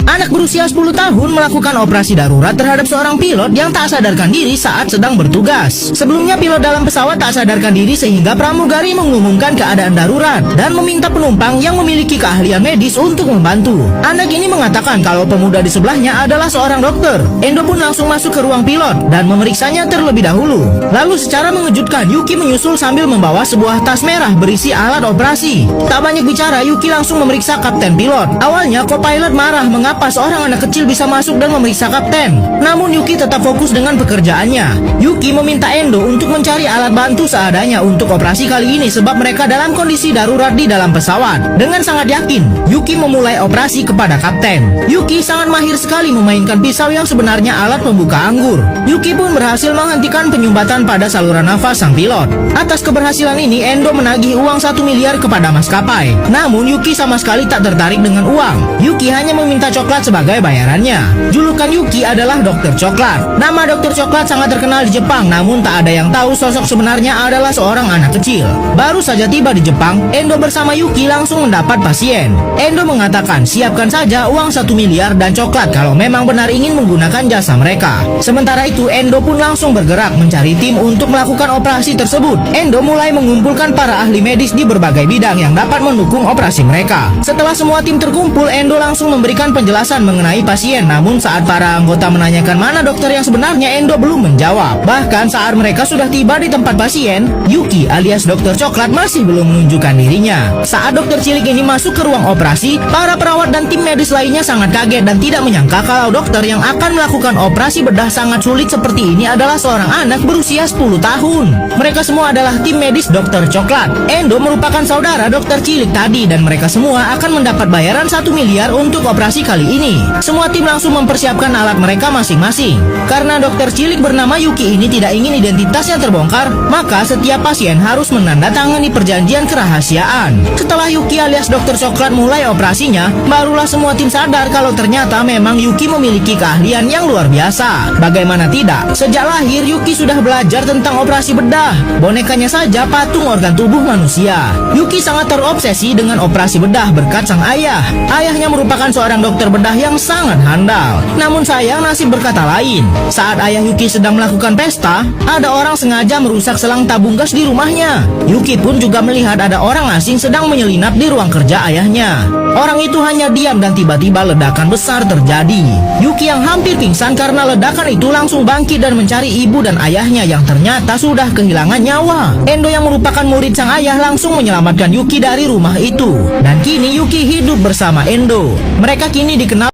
Anak berusia 10 tahun melakukan operasi darurat terhadap seorang pilot yang tak sadarkan diri saat sedang bertugas. Sebelumnya pilot dalam pesawat tak sadarkan diri sehingga pramugari mengumumkan keadaan darurat dan meminta penumpang yang memiliki keahlian medis untuk membantu. Anak ini mengatakan kalau pemuda di sebelahnya adalah seorang dokter. Endo pun langsung masuk ke ruang pilot dan memeriksanya terlebih dahulu. Lalu secara mengejutkan Yuki menyusul sambil membawa sebuah tas merah berisi alat operasi. Tak banyak bicara, Yuki langsung memeriksa kapten pilot. Awalnya co-pilot marah mengapa seorang anak kecil bisa masuk dan memeriksa kapten. Namun Yuki tetap fokus dengan pekerjaannya. Yuki meminta Endo untuk mencari alat bantu seadanya untuk operasi kali ini sebab mereka dalam kondisi darurat di dalam pesawat. Dengan sangat yakin, Yuki memulai operasi kepada kapten. Yuki sangat mahir sekali memainkan pisau yang sebenarnya alat pembuka anggur. Yuki pun berhasil menghentikan penyumbatan pada saluran nafas sang pilot. Atas keberhasilan ini, Endo menagih uang 1 miliar kepada maskapai. Namun Yuki sama sekali tak tertarik dengan uang. Yuki hanya meminta coklat sebagai bayarannya. Julukan Yuki adalah Dokter Coklat. Nama Dokter Coklat sangat terkenal di Jepang, namun tak ada yang tahu sosok sebenarnya adalah seorang anak kecil. Baru saja tiba di Jepang, Endo bersama Yuki langsung mendapat pasien. Endo mengatakan siapkan saja uang 1 miliar dan coklat kalau memang benar ingin menggunakan jasa mereka. Sementara itu Endo pun langsung bergerak mencari tim untuk melakukan operasi tersebut. Endo mulai mengumpulkan para ahli medis di berbagai bidang yang dapat mendukung operasi mereka. Setelah semua tim terkumpul, Endo langsung memberikan penjelasan mengenai pasien. Namun saat para anggota menanyakan mana dokter yang sebenarnya, Endo belum menjawab. Bahkan saat mereka sudah tiba di tempat pasien, Yuki alias Dokter Coklat masih belum menunjukkan dirinya. Saat dokter cilik ini masuk ke ruang operasi, para perawat dan tim medis lainnya sangat kaget dan tidak menyangka kalau dokter yang akan melakukan operasi bedah sangat sulit seperti ini adalah seorang anak berusia 10 tahun. Mereka semua adalah tim medis Dokter Coklat. Endo merupakan saudara dokter cilik tadi dan mereka semua akan mendapat bayaran 1 miliar untuk operasi kali ini. Semua tim langsung mempersiapkan alat mereka masing-masing. Karena dokter cilik bernama Yuki ini tidak ingin identitasnya terbongkar, maka setiap pasien harus menandatangani perjanjian kerahasiaan. Setelah Yuki alias Dokter Coklat mulai operasinya, barulah semua tim sadar kalau ternyata memang Yuki memiliki keahlian yang luar biasa. Bagaimana tidak, sejak lahir Yuki sudah belajar tentang operasi bedah. Bonekanya saja patung organ tubuh manusia. Yuki sangat terobsesi dengan operasi bedah berkat sang ayah. Ayahnya merupakan seorang dokter bedah yang sangat handal. Namun sayang nasib berkata lain. Saat ayah Yuki sedang melakukan pesta, ada orang sengaja merusak selang tabung gas di rumahnya. Yuki pun juga melihat ada orang asing sedang menyelinap di ruang kerja ayahnya. Orang itu hanya diam dan tiba-tiba ledakan besar terjadi. Yuki yang hampir pingsan karena ledakan itu langsung bangkit dan mencari ibu dan ayahnya yang ternyata sudah kehilangan nyawa. Endo yang merupakan murid sang ayah langsung menyelamatkan Yuki dari rumah itu. Dan kini Yuki hidup bersama Endo. Mereka kini dikenal